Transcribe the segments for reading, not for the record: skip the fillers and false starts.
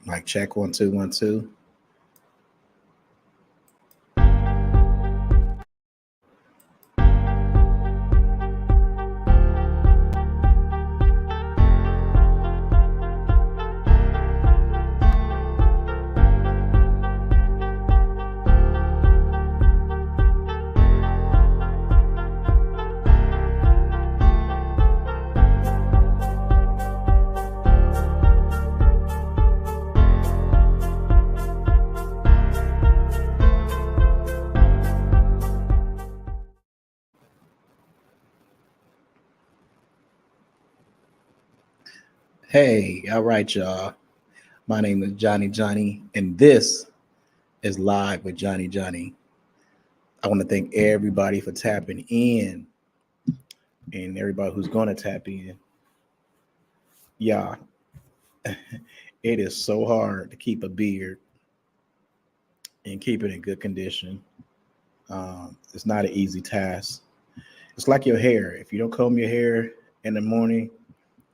Mic check 1 2 1 2. Hey, all right, y'all. My name is Johnny, and this is Live with Johnny. I want to thank everybody for tapping in and everybody who's going to tap in. Yeah, it is so hard to keep a beard and keep it in good condition. It's not an easy task. It's like your hair. If you don't comb your hair in the morning,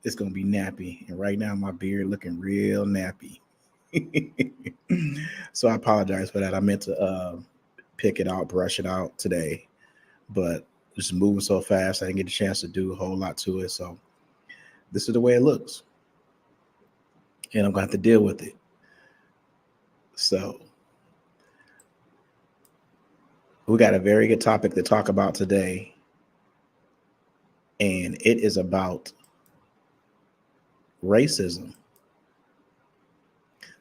it's gonna be nappy. And right now, my beard looking real nappy. So I apologize for that. I meant to pick it out, brush it out today, but just moving so fast, I didn't get a chance to do a whole lot to it. So this is the way it looks, and I'm gonna have to deal with it. So we got a very good topic to talk about today, and it is about racism.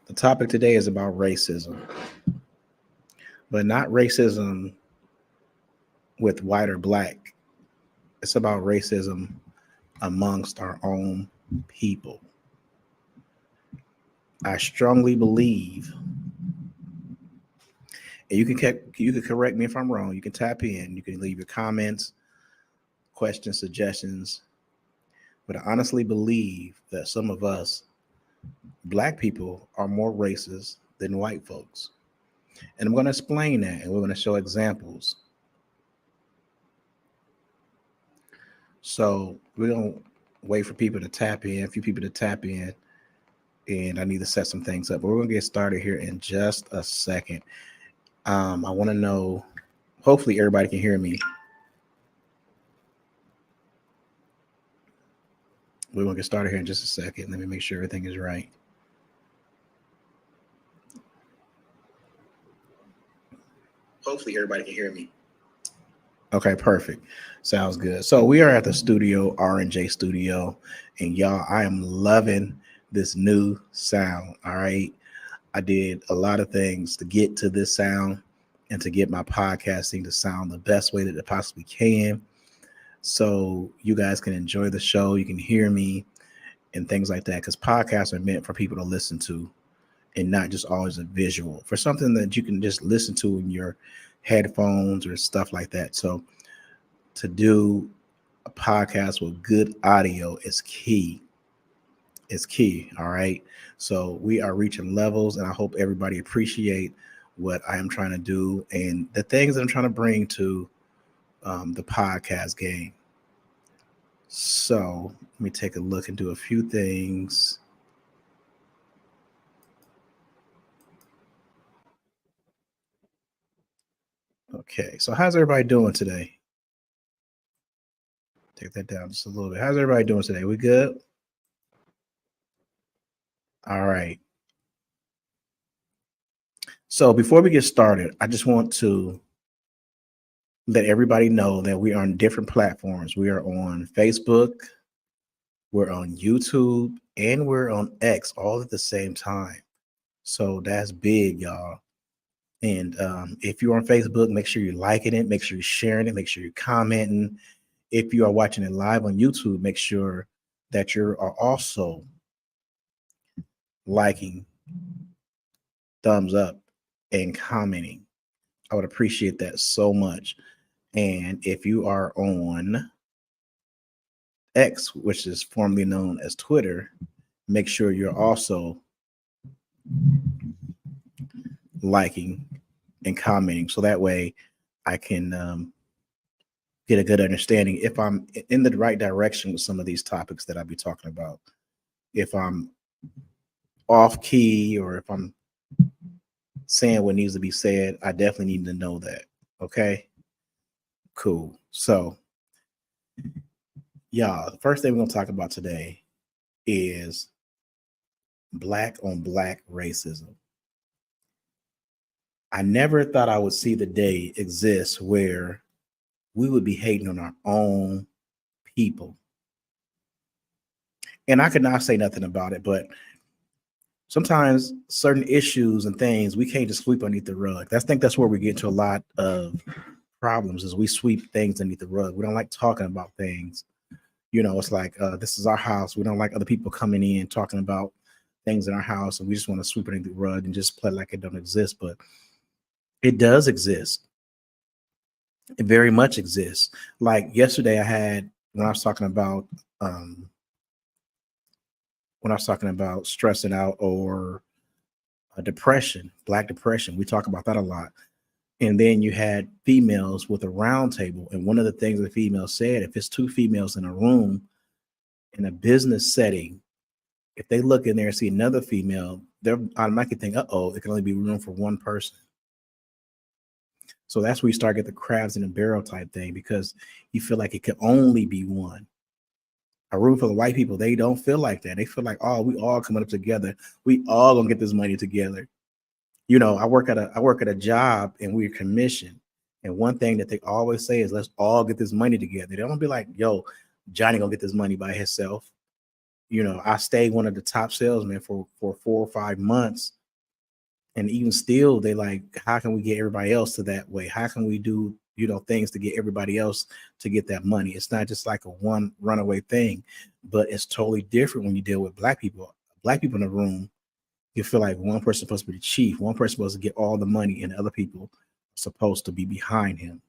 The topic today is about racism, but not racism with white or black. It's about racism amongst our own people. I strongly believe, and you can correct me if I'm wrong. You can tap in. You can leave your comments, questions, suggestions. But I honestly believe that some of us, black people, are more racist than white folks. And I'm going to explain that, and we're going to show examples. So we're going to wait for people to tap in, a few people to tap in, and I need to set some things up. But we're going to get started here in just a second. I want to know, hopefully everybody can hear me. We're going to get started here in just a second. Let me make sure everything is right. Hopefully everybody can hear me. Okay, perfect. Sounds good. So we are at the studio, R&J Studio, and y'all, I am loving this new sound. All right. I did a lot of things to get to this sound and to get my podcasting to sound the best way that it possibly can. So you guys can enjoy the show. You can hear me and things like that, because podcasts are meant for people to listen to and not just always a visual, for something that you can just listen to in your headphones or stuff like that. So to do a podcast with good audio is key. It's key. All right. So we are reaching levels, and I hope everybody appreciate what I am trying to do and the things that I'm trying to bring to the podcast game. So let me take a look and do a few things. Okay, so how's everybody doing today? Take that down just a little bit. How's everybody doing today? We good? All right. So before we get started, I just want to let everybody know that we are on different platforms. We are on Facebook, we're on YouTube, and we're on X all at the same time. So that's big, y'all. And if you're on Facebook, make sure you're liking it, make sure you're sharing it, make sure you're commenting. If you are watching it live on YouTube, make sure that you are also liking, thumbs up, and commenting. I would appreciate that so much. And if you are on X, which is formerly known as Twitter, make sure you're also liking and commenting, so that way I can get a good understanding if I'm in the right direction with some of these topics that I'll be talking about. If I'm off key or if I'm saying what needs to be said, I definitely need to know that. Okay, cool. So, y'all, the first thing we're going to talk about today is black on black racism. I never thought I would see the day exist where we would be hating on our own people. And I could not say nothing about it, but sometimes certain issues and things we can't just sweep underneath the rug. I think that's where we get into a lot of problems is we sweep things underneath the rug. We don't like talking about things. You know, it's like this is our house. We don't like other people coming in talking about things in our house, and we just want to sweep it underneath the rug and just play like it don't exist. But it does exist. It very much exists. Like yesterday, I had when I was talking about stressing out or depression, black depression. We talk about that a lot. And then you had females with a round table. And one of the things the female said, if it's two females in a room in a business setting, if they look in there and see another female, they're automatically think, uh-oh, it can only be room for one person. So that's where you start getting the crabs in a barrel type thing because you feel like it can only be one. A room full of white people, they don't feel like that. They feel like, oh, we all coming up together. We all gonna get this money together. You know, I work at a job and we're commissioned. And one thing that they always say is let's all get this money together. They don't be like, yo, Johnny gonna get this money by himself. You know, I stayed one of the top salesmen for 4 or 5 months. And even still, they like, how can we get everybody else to that way? How can we do, you know, things to get everybody else to get that money? It's not just like a one runaway thing, but it's totally different when you deal with black people. Black people in the room, you feel like one person supposed to be the chief, one person supposed to get all the money, and other people are supposed to be behind him.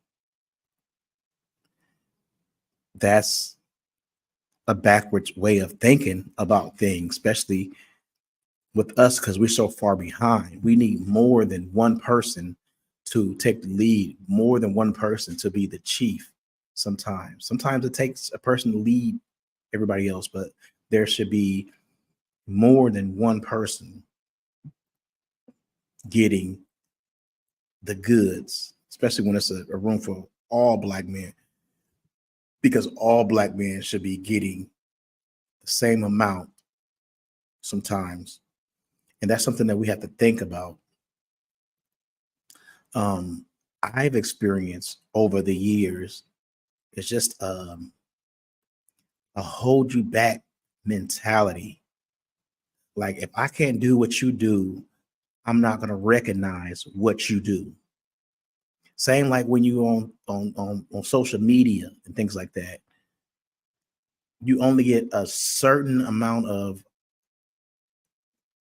That's a backwards way of thinking about things, especially with us because we're so far behind. We need more than one person to take the lead, more than one person to be the chief. Sometimes it takes a person to lead everybody else, but there should be more than one person getting the goods, especially when it's a room for all black men, because all black men should be getting the same amount sometimes. And that's something that we have to think about. I've experienced over the years, it's just a hold you back mentality. Like if I can't do what you do, I'm not going to recognize what you do. Same like when you on social media and things like that. You only get a certain amount of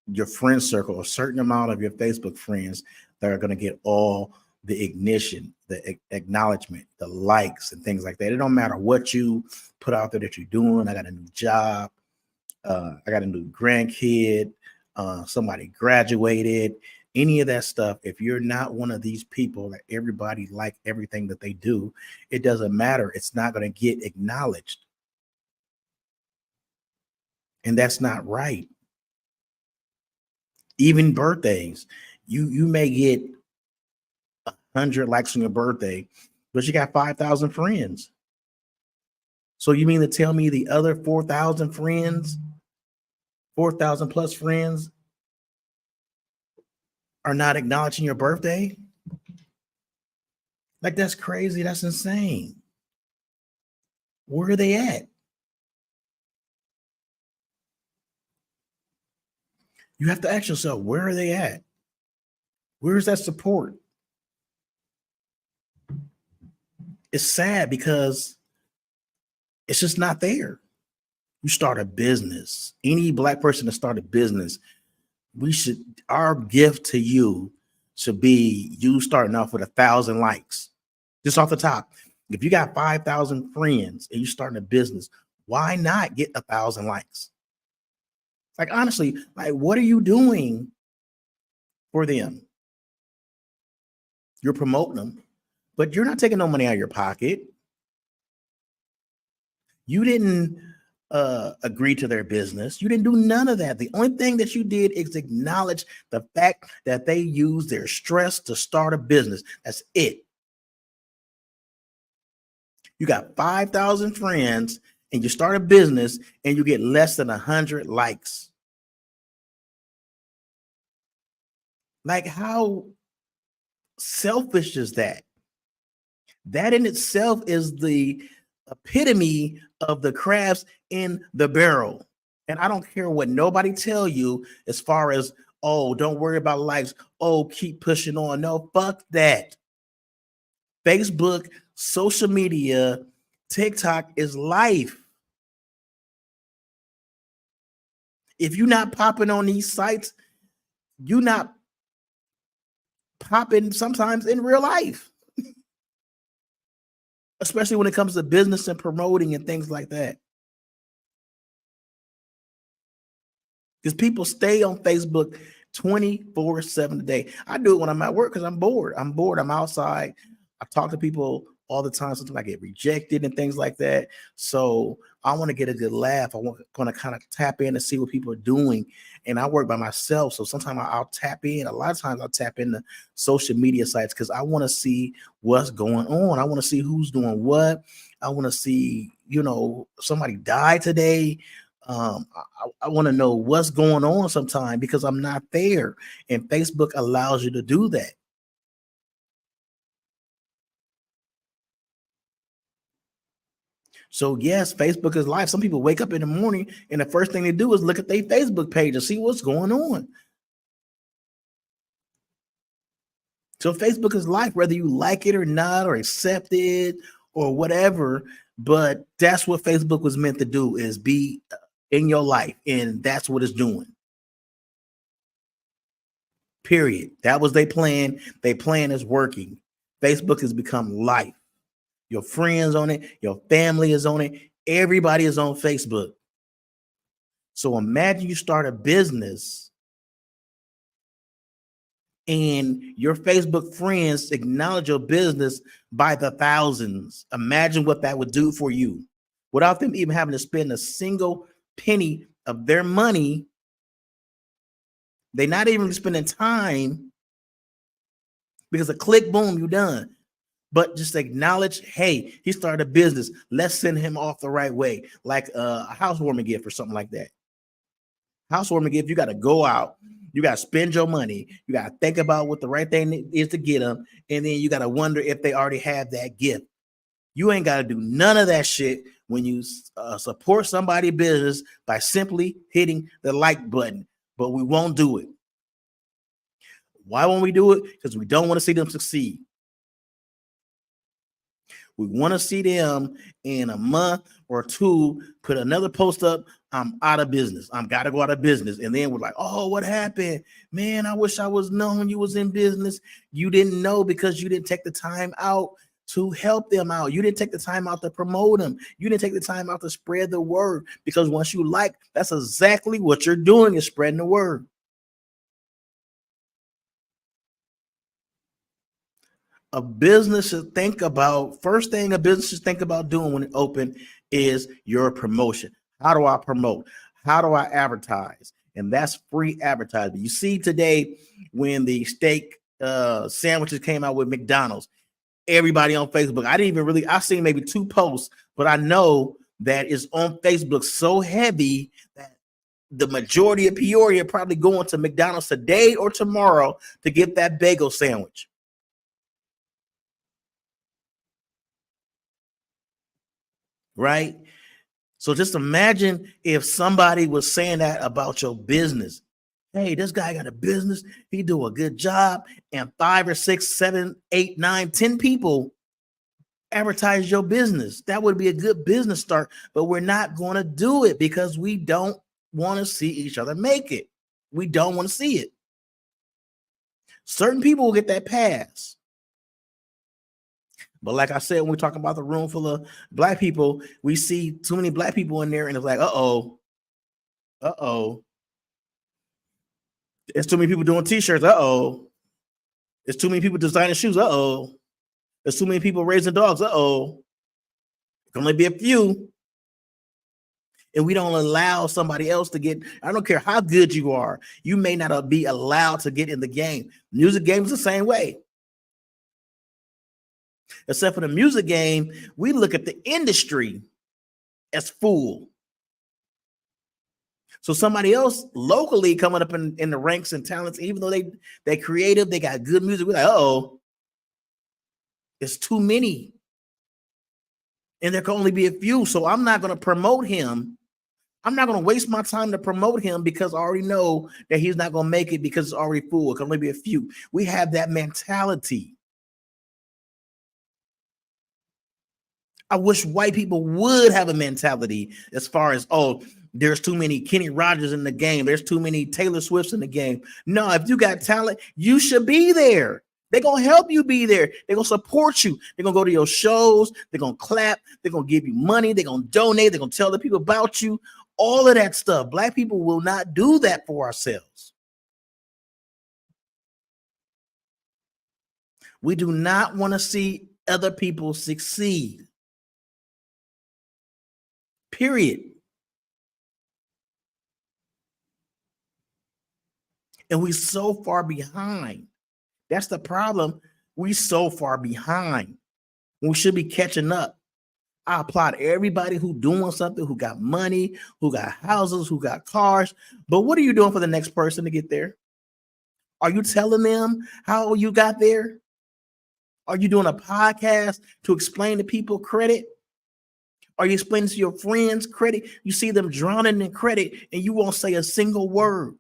your friend circle, a certain amount of your Facebook friends that are going to get all the ignition, the acknowledgement, the likes and things like that. It don't matter what you put out there that you're doing. I got a new job. I got a new grandkid. Somebody graduated. Any of that stuff. If you're not one of these people that everybody like everything that they do, it doesn't matter. It's not going to get acknowledged. And that's not right. Even birthdays, you may get 100 likes on your birthday, but you got 5,000 friends. So you mean to tell me the other 4,000 friends, 4,000 plus friends are not acknowledging your birthday? Like that's crazy. That's insane. Where are they at? You have to ask yourself, where are they at? Where's that support? It's sad because it's just not there. You start a business, any black person to start a business, our gift to you should be you starting off with 1,000 likes, just off the top. If you got 5,000 friends and you starting a business, why not get 1,000 likes? Like, honestly, like, what are you doing for them? You're promoting them, but you're not taking no money out of your pocket. You didn't agree to their business. You didn't do none of that. The only thing that you did is acknowledge the fact that they use their stress to start a business. That's it. You got 5,000 friends and you start a business and you get less than 100 likes. Like, how selfish is that? That in itself is the epitome of the crabs in the barrel. And I don't care what nobody tell you as far as, oh, don't worry about likes. Oh, keep pushing on. No, fuck that. Facebook, social media, TikTok is life. If you're not popping on these sites, you're not popping sometimes in real life, especially when it comes to business and promoting and things like that. Because people stay on Facebook 24/7 a day. I do it when I'm at work because I'm bored. I'm outside. I talk to people all the time. Sometimes I get rejected and things like that. So I want to get a good laugh. I want to kind of tap in and see what people are doing. And I work by myself. So sometimes I'll tap in. A lot of times I'll tap into social media sites because I want to see what's going on. I want to see who's doing what. I want to see, somebody died today. I want to know what's going on sometime because I'm not there. And Facebook allows you to do that. So yes, Facebook is life. Some people wake up in the morning and the first thing they do is look at their Facebook page and see what's going on. So Facebook is life, whether you like it or not, or accept it or whatever. But that's what Facebook was meant to do, is be in your life. And that's what it's doing. Period. That was their plan. Their plan is working. Facebook has become life. Your friends on it, your family is on it, everybody is on Facebook. So imagine you start a business and your Facebook friends acknowledge your business by the thousands. Imagine what that would do for you without them even having to spend a single penny of their money. They're not even spending time, because a click, boom, you're done. But just acknowledge, hey, he started a business. Let's send him off the right way, like a housewarming gift or something like that. Housewarming gift, you got to go out. You got to spend your money. You got to think about what the right thing is to get them. And then you got to wonder if they already have that gift. You ain't got to do none of that shit when you support somebody's business by simply hitting the like button. But we won't do it. Why won't we do it? Because we don't want to see them succeed. We want to see them in a month or two put another post up. I'm out of business. I'm got to go out of business. And then we're like, oh, what happened? Man, I wish I was known you was in business. You didn't know because you didn't take the time out to help them out. You didn't take the time out to promote them. You didn't take the time out to spread the word, because once you like, that's exactly what you're doing, is spreading the word. A business should think about, first thing a business should think about doing when it open is your promotion. How do I promote? How do I advertise? And that's free advertising. You see today when the steak sandwiches came out with McDonald's, everybody on Facebook. I seen maybe 2 posts, but I know that it's on Facebook so heavy that the majority of Peoria probably going to McDonald's today or tomorrow to get that bagel sandwich. Right? So just imagine if somebody was saying that about your business. Hey, this guy got a business. He do a good job. And 5 or 6, 7, 8, 9, 10 people advertise your business. That would be a good business start. But we're not going to do it because we don't want to see each other make it. We don't want to see it. Certain people will get that pass. But like I said, when we're talking about the room full of black people, we see too many black people in there, and it's like, uh-oh. There's too many people doing t-shirts. Uh-oh. There's too many people designing shoes. Uh-oh. There's too many people raising dogs. Uh-oh. It can only be a few. And we don't allow somebody else to get, I don't care how good you are, you may not be allowed to get in the game. Music game is the same way. Except for the music game, we look at the industry as full. So somebody else locally coming up in the ranks and talents, even though they creative, they got good music, we're like, oh, it's too many. And there can only be a few. So I'm not going to promote him. I'm not going to waste my time to promote him because I already know that he's not going to make it because it's already full. It can only be a few. We have that mentality. I wish white people would have a mentality as far as, oh, there's too many Kenny Rogers in the game. There's too many Taylor Swifts in the game. No, if you got talent, you should be there. They're going to help you be there. They're going to support you. They're going to go to your shows. They're going to clap. They're going to give you money. They're going to donate. They're going to tell the people about you. All of that stuff. Black people will not do that for ourselves. We do not want to see other people succeed. Period. And we're so far behind. That's the problem. We're so far behind. We should be catching up. I applaud everybody who doing something, who got money, who got houses, who got cars. But what are you doing for the next person to get there? Are you telling them how you got there? Are you doing a podcast to explain to people credit? Are you explaining to your friends credit? You see them drowning in credit and you won't say a single word.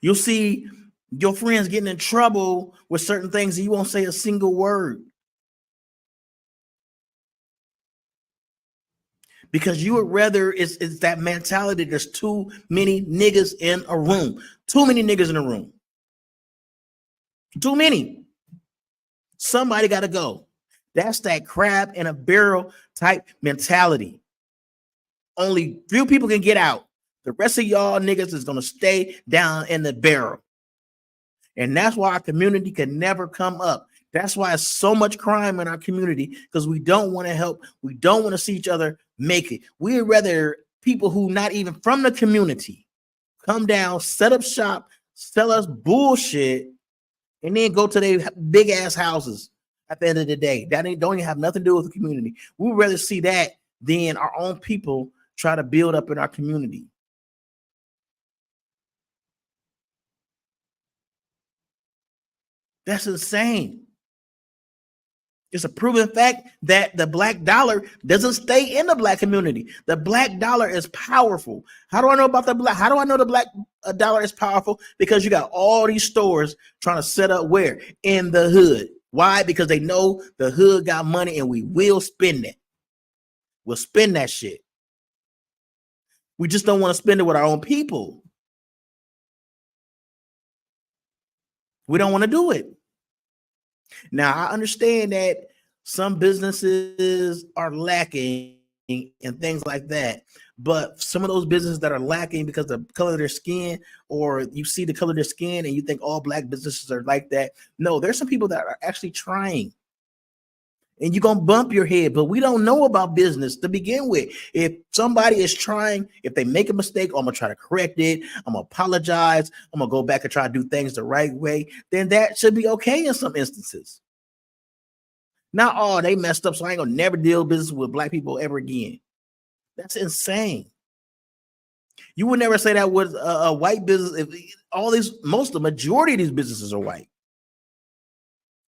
You'll see your friends getting in trouble with certain things and you won't say a single word. Because you would rather, it's that mentality. There's too many niggas in a room. Too many niggas in a room. Too many. Somebody got to go. That's that crab in a barrel type mentality. Only few people can get out. The rest of y'all niggas is going to stay down in the barrel. And that's why our community can never come up. That's why it's so much crime in our community, because we don't want to help. We don't want to see each other make it. We'd rather people who not even from the community come down, set up shop, sell us bullshit, and then go to their big ass houses at the end of the day. That don't even have nothing to do with the community. We'd rather see that than our own people try to build up in our community. That's insane. It's a proven fact that the black dollar doesn't stay in the black community. The black dollar is powerful. How do I know about the black? How do I know the black dollar is powerful? Because you got all these stores trying to set up where? In the hood. Why? Because they know the hood got money and we will spend it. We'll spend that shit. We just don't want to spend it with our own people. We don't want to do it. Now, I understand that some businesses are lacking and things like that, but some of those businesses that are lacking because of the color of their skin, or you see the color of their skin and you think all black businesses are like that. No, there's some people that are actually trying. And you're going to bump your head, but we don't know about business to begin with. If somebody is trying, if they make a mistake, I'm going to try to correct it. I'm going to apologize. I'm going to go back and try to do things the right way. Then that should be okay in some instances. Not, oh, they messed up, so I ain't going to never deal business with black people ever again. That's insane. You would never say that with a white business. If the majority of these businesses are white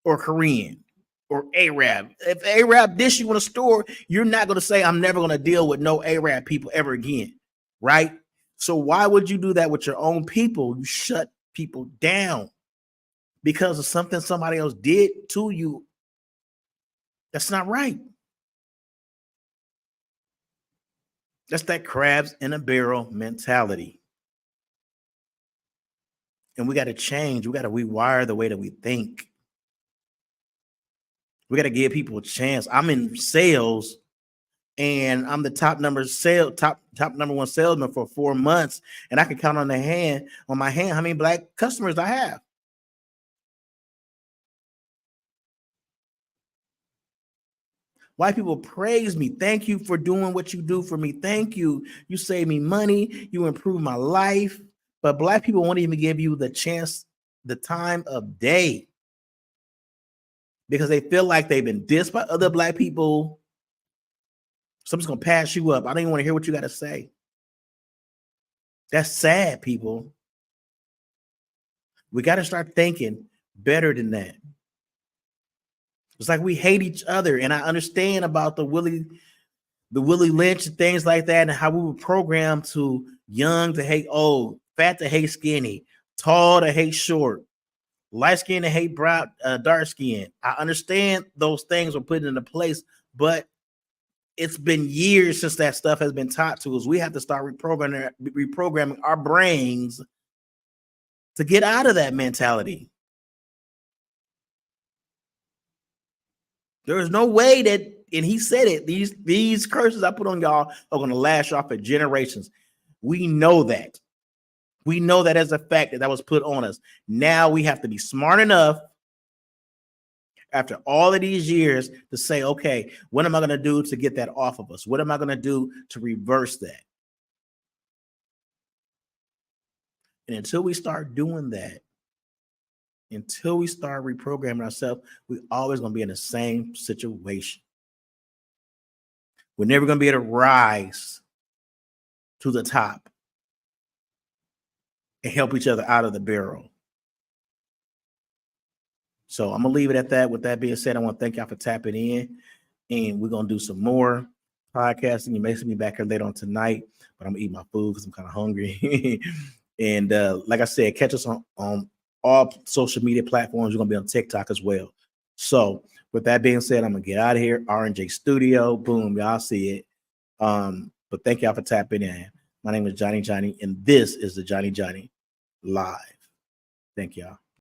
or Korean. Or Arab. If Arab dish you in a store, you're not going to say, I'm never going to deal with no Arab people ever again, right? So why would you do that with your own people? You shut people down because of something somebody else did to you. That's not right. That's that crabs in a barrel mentality. And we got to change. We got to rewire the way that we think. We got to give people a chance. I'm in sales and I'm the top number one salesman for 4 months. And I can count on my hand how many black customers I have. White people praise me. Thank you for doing what you do for me. Thank you. You save me money. You improve my life. But black people won't even give you the chance, the time of day, because they feel like they've been dissed by other black people. So I'm just going to pass you up. I don't even want to hear what you got to say. That's sad, people. We got to start thinking better than that. It's like we hate each other. And I understand about the Willie Lynch and things like that, and how we were programmed to young to hate old, fat to hate skinny, tall to hate short, light skin to hate brown, dark skin. I understand those things were put into place, but it's been years since that stuff has been taught to us. We have to start reprogramming our brains to get out of that mentality. There is no way that, and he said it, these curses I put on y'all are going to last y'all for generations. We know that. We know that as a fact that was put on us. Now we have to be smart enough after all of these years to say, okay, what am I going to do to get that off of us? What am I going to do to reverse that? And until we start doing that, until we start reprogramming ourselves, we're always going to be in the same situation. We're never going to be able to rise to the top and help each other out of the barrel. So I'm going to leave it at that. With that being said, I want to thank y'all for tapping in, and we're going to do some more podcasting. You may see me back here later on tonight, but I'm going to eat my food because I'm kind of hungry. And like I said, catch us on all social media platforms. We're going to be on TikTok as well. So with that being said, I'm going to get out of here. R&J Studio. Boom. Y'all see it. But thank y'all for tapping in. My name is Johnny, and this is the Johnny Live. Thank y'all.